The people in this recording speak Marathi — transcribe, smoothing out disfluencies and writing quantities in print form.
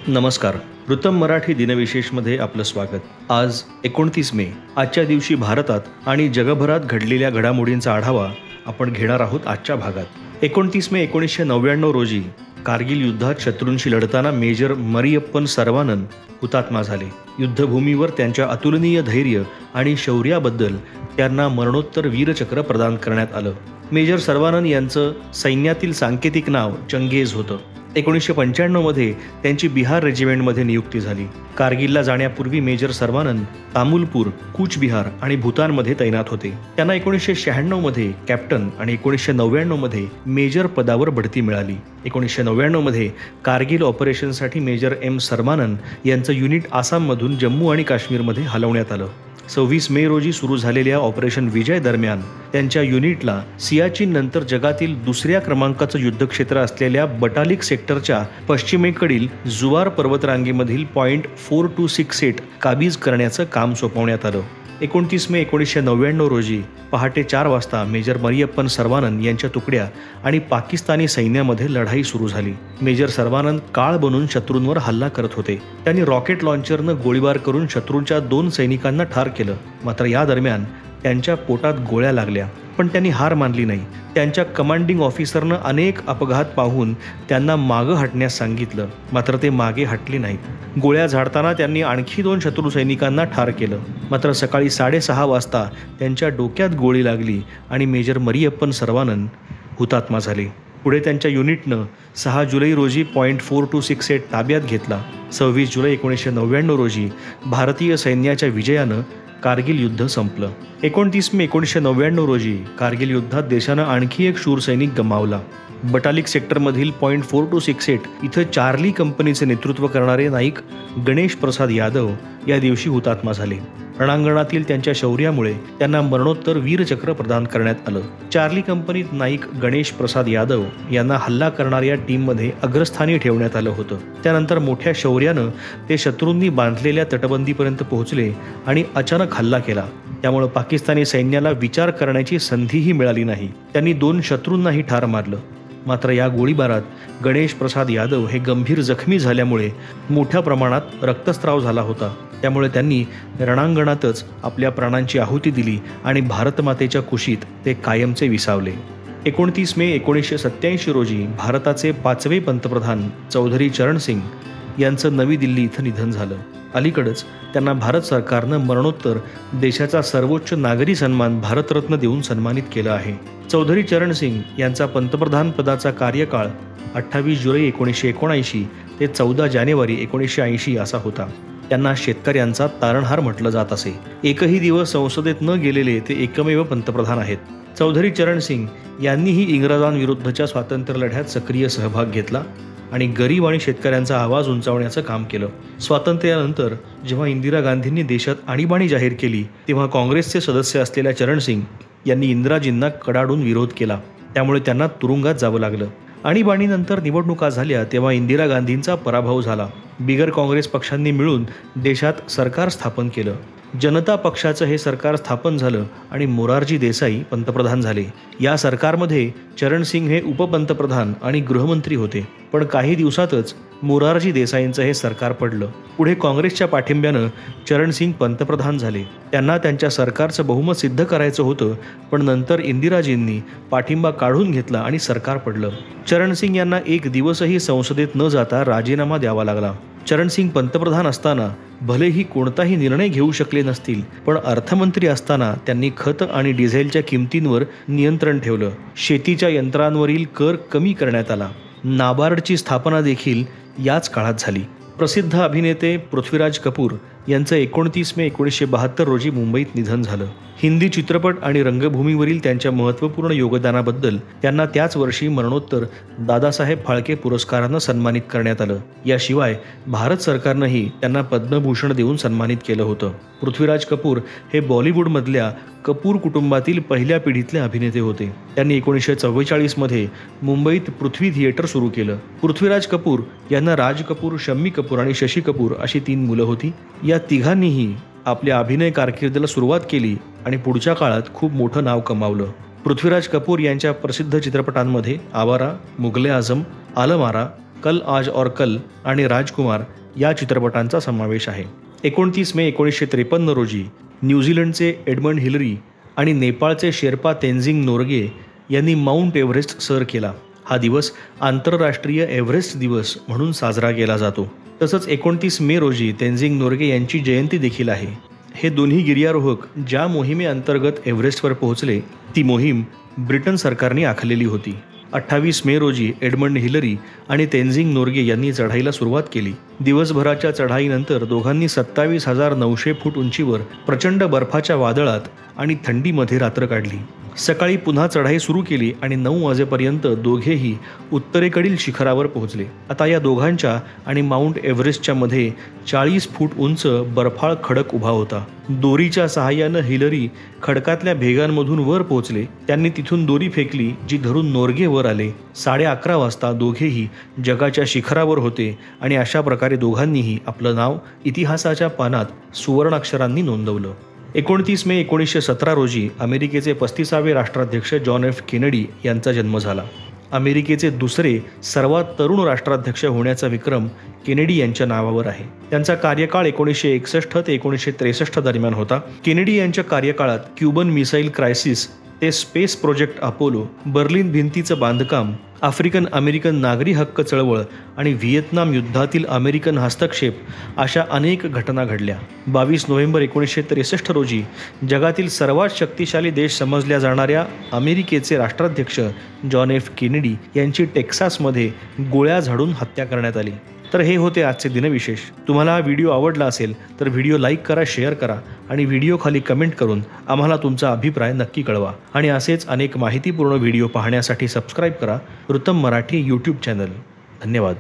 नमस्कार. वृत्तम मराठी दिनविशेषमध्ये आपलं स्वागत. आज 29 मे. आजच्या दिवशी भारतात आणि जगभरात घडलेल्या घडामोडींचा आढावा आपण घेणार आहोत आजच्या भागात. 29 मे 1999 रोजी कारगिल युद्धात शत्रूंशी लढताना मेजर मरियप्पन सर्वानन हुतात्मा झाले. युद्धभूमीवर त्यांच्या अतुलनीय धैर्य आणि शौर्याबद्दल त्यांना मरणोत्तर वीरचक्र प्रदान करण्यात आलं. मेजर सर्वानन यांचं सैन्यातील सांकेतिक नाव चंगेज होतं. 1995 मध्ये त्यांची बिहार रेजिमेंटमध्ये नियुक्ती झाली. कारगिलला जाण्यापूर्वी मेजर सर्वानन तामुलपूर, कूचबिहार आणि भूतानमध्ये तैनात होते. त्यांना 1996 मध्ये कॅप्टन आणि 1999 मध्ये मेजर पदावर बढती मिळाली. 1999 मध्ये कारगिल ऑपरेशनसाठी मेजर एम सर्वानन यांचं युनिट आसाममधून जम्मू आणि काश्मीरमध्ये हलवण्यात आलं. 26 मे रोजी सुरू झालेल्या ऑपरेशन विजय दरम्यान त्यांच्या युनिटला सियाचीन नंतर जगातील दुसऱ्या क्रमांकाचं युद्धक्षेत्र असलेल्या बटालिक सेक्टरच्या पश्चिमेकडील जुवार पर्वतरांगेमधील पॉइंट 4268 काबीज करण्याचं काम सोपवण्यात आलं. 29 मे 1999 रोजी पहाटे 4 वाजता मेजर मरियप्पन सर्वानन यांच्या तुकड्या आणि पाकिस्तानी सैन्यामध्ये लढाई सुरू झाली. मेजर सर्वानन काळ बनून शत्रूंवर हल्ला करत होते. त्यांनी रॉकेट लॉन्चरनं गोळीबार करून शत्रूंच्या 2 सैनिकांना ठार केलं. मात्र या दरम्यान त्यांच्या पोटात गोळ्या लागल्या, पण त्यांनी हार मानली नाही. त्यांच्या कमांडिंग ऑफिसरनं अनेक अपघात पाहून त्यांना मागं हटण्यास सांगितलं, मात्र ते मागे हटले नाहीत. गोळ्या झाडताना त्यांनी आणखी 2 शत्रू सैनिकांना ठार केलं. मात्र सकाळी 6:30 वाजता त्यांच्या डोक्यात गोळी लागली आणि मेजर मरियप्पन सर्वानन हुतात्मा झाले. पुढे त्यांच्या युनिटनं 6 जुलै रोजी पॉइंट 4268 ताब्यात घेतला. 26 जुलै 1999 रोजी भारतीय सैन्याच्या विजयानं कारगिल युद्ध संपलं. 29 मे 1999 रोजी कारगिल युद्धात देशानं आणखी एक शूर सैनिक गमावला. बटालिक सेक्टरमधील पॉइंट 4268 इथं चार्ली कंपनीचे नेतृत्व करणारे नाईक गणेश प्रसाद यादव या दिवशी हुतात्मा झाले. रणांगणातील त्यांच्या शौर्यामुळे त्यांना मरणोत्तर वीरचक्र प्रदान करण्यात आलं. चार्ली कंपनीत नाईक गणेश प्रसाद यादव यांना हल्ला करणाऱ्या टीममध्ये अग्रस्थानी ठेवण्यात आलं होतं. त्यानंतर मोठ्या शौर्यानं ते शत्रूंनी बांधलेल्या तटबंदीपर्यंत पोहोचले आणि अचानक हल्ला केला. त्यामुळे पाकिस्तानी सैन्याला विचार करण्याची संधीही मिळाली नाही. त्यांनी 2 शत्रूंनाही ठार मारलं. मात्र या गोळीबारात गणेश प्रसाद यादव हे गंभीर जखमी झाल्यामुळे मोठ्या प्रमाणात रक्तस्राव झाला होता. त्यामुळे त्यांनी रणांगणातच आपल्या प्राणांची आहुती दिली आणि भारतमातेच्या कुशीत ते कायमचे विसावले. 29 मे 1987 रोजी भारताचे 5वे पंतप्रधान चौधरी चरण सिंग यांचं नवी दिल्ली इथं निधन झालं. अलीकडेच त्यांना भारत सरकारनं मरणोत्तर देशाचा सर्वोच्च नागरी सन्मान भारतरत्न देऊन सन्मानित केलं आहे. चौधरी चरण सिंग यांचा पंतप्रधान पदाचा कार्यकाळ 28 जुलै 1979 ते 14 जानेवारी 1980 असा होता. त्यांना शेतकऱ्यांचा तारणहार म्हटलं जात असे. एकही दिवस संसदेत न गेलेले ते एकमेव पंतप्रधान आहेत. चौधरी चरण सिंग यांनीही इंग्रजांविरुद्धच्या स्वातंत्र्य लढ्यात सक्रिय सहभाग घेतला आणि गरीब आणि शेतकऱ्यांचा आवाज उंचावण्याचं काम केलं. स्वातंत्र्यानंतर जेव्हा इंदिरा गांधींनी देशात आणीबाणी जाहीर केली, तेव्हा काँग्रेसचे सदस्य असलेल्या चरण सिंग यांनी इंदिराजींना कडाडून विरोध केला. त्यामुळे त्यांना तुरुंगात जावं लागलं. आणीबाणीनंतर निवडणुका झाल्या तेव्हा इंदिरा गांधींचा पराभव झाला. बिगर काँग्रेस पक्षांनी मिळून देशात सरकार स्थापन केलं. जनता पक्षाचं हे सरकार स्थापन झालं आणि मोरारजी देसाई पंतप्रधान झाले. या सरकारमध्ये चरण सिंग हे उपपंतप्रधान आणि गृहमंत्री होते. पण काही दिवसातच मोरारजी देसाईंचं हे सरकार पडलं. पुढे काँग्रेसच्या पाठिंब्यानं चरण सिंग पंतप्रधान झाले. त्यांना त्यांच्या सरकारचं बहुमत सिद्ध करायचं होतं, पण नंतर इंदिराजींनी पाठिंबा काढून घेतला आणि सरकार पडलं. चरण सिंग यांना एक दिवसही संसदेत न जाता राजीनामा द्यावा लागला. चरण सिंग पंतप्रधान असताना भलेही कोणताही निर्णय घेऊ शकले नसतील, पण अर्थमंत्री असताना त्यांनी खत आणि डिझेलच्या किमतींवर नियंत्रण ठेवलं. शेतीच्या यंत्रांवरील कर कमी करण्यात आला. नाबार्डची स्थापना देखील याच काळात झाली. प्रसिद्ध अभिनेते पृथ्वीराज कपूर यांचं 29 मे 1972 रोजी मुंबईत निधन झालं. हिंदी चित्रपट आणि रंगभूमीवरील त्यांच्या महत्त्वपूर्ण योगदानाबद्दल त्यांना त्याच वर्षी मरणोत्तर दादासाहेब फाळके पुरस्कारानं सन्मानित करण्यात आलं. याशिवाय भारत सरकारनंही त्यांना पद्मभूषण देऊन सन्मानित केलं होतं. पृथ्वीराज कपूर हे बॉलिवूडमधल्या कपूर कुटुंबातील पहिल्या पिढीतले अभिनेते होते. त्यांनी 1944 मध्ये मुंबईत पृथ्वी थिएटर सुरू केलं. पृथ्वीराज कपूर यांना राज कपूर, शम्मी कपूर आणि शशी कपूर अशी 3 मुलं होती. या तिघांनीही आपल्या अभिनय कारकिर्दीला सुरुवात केली आणि पुढच्या काळात खूप मोठं नाव कमावलं. पृथ्वीराज कपूर यांच्या प्रसिद्ध चित्रपटांमध्ये आवारा, मुगले आझम, आलमारा, कल आज और कल आणि राजकुमार या चित्रपटांचा समावेश आहे. 29 मे 1953 रोजी न्यूझीलंडचे एडमंड हिलरी आणि नेपाळचे शेर्पा तेन्झिंग नोर्गे यांनी माउंट एव्हरेस्ट सर केला. हा दिवस आंतरराष्ट्रीय एव्हरेस्ट दिवस म्हणून साजरा केला जातो. तसंच 29 मे रोजी तेन्झिंग नोर्गे यांची जयंती देखील आहे. हे दोन्ही गिर्यारोहक ज्या मोहिमेअंतर्गत एव्हरेस्टवर पोहोचले ती मोहीम ब्रिटन सरकारने आखलेली होती. 28 मे रोजी एडमंड हिलरी आणि तेन्झिंग नोर्गे यांनी चढाईला सुरुवात केली. दिवसभराच्या चढाईनंतर दोघांनी 27,900 फूट उंचीवर प्रचंड बर्फाच्या वादळात आणि थंडीमध्ये रात्र काढली. सकाळी पुन्हा चढाई सुरू केली आणि 9 वाजेपर्यंत दोघेही उत्तरेकडील शिखरावर पोहोचले. आता या दोघांच्या आणि माउंट एव्हरेस्टच्या मध्ये 40 फूट उंच बर्फाळ खडक उभा होता. दोरीच्या सहाय्यानं हिलरी खडकातल्या भेगांमधून वर पोहोचले. त्यांनी तिथून दोरी फेकली जी धरून नोर्गे वर आले. 11:30 वाजता दोघेही जगाच्या शिखरावर होते आणि अशा प्रकारे दोघांनीही आपलं नाव इतिहासाच्या पानात सुवर्णाक्षरांनी नोंदवलं. 29 मे 1917 रोजी अमेरिकेचे 35वे राष्ट्राध्यक्ष जॉन एफ केनेडी यांचा जन्म झाला. अमेरिकेचे दुसरे सर्वात तरुण राष्ट्राध्यक्ष होण्याचा विक्रम केनेडी यांच्या नावावर आहे. त्यांचा कार्यकाळ 1961 ते 1963 दरम्यान होता. केनेडी यांच्या कार्यकाळात क्युबन मिसाईल क्रायसिस ते स्पेस प्रोजेक्ट अपोलो, बर्लिन भिंतीचं बांधकाम, आफ्रिकन अमेरिकन नागरी हक्क चळवळ आणि व्हिएतनाम युद्धातील अमेरिकन हस्तक्षेप अशा अनेक घटना घडल्या. 22 नोव्हेंबर 1963 रोजी जगातील सर्वात शक्तिशाली देश समजल्या जाणाऱ्या अमेरिकेचे राष्ट्राध्यक्ष जॉन एफ केनेडी यांची टेक्सासमध्ये गोळ्या झाडून हत्या करण्यात आली. तर हे होते आजचे दिनविशेष. तुम्हाला हा व्हिडिओ आवडला असेल तर व्हिडिओ लाईक करा, शेअर करा आणि व्हिडिओ खाली कमेंट करून आम्हाला तुमचा अभिप्राय नक्की कळवा. आणि असेच अनेक माहितीपूर्ण व्हिडिओ पाहण्यासाठी सबस्क्राईब करा वृत्तम मराठी यूट्यूब चॅनल. धन्यवाद.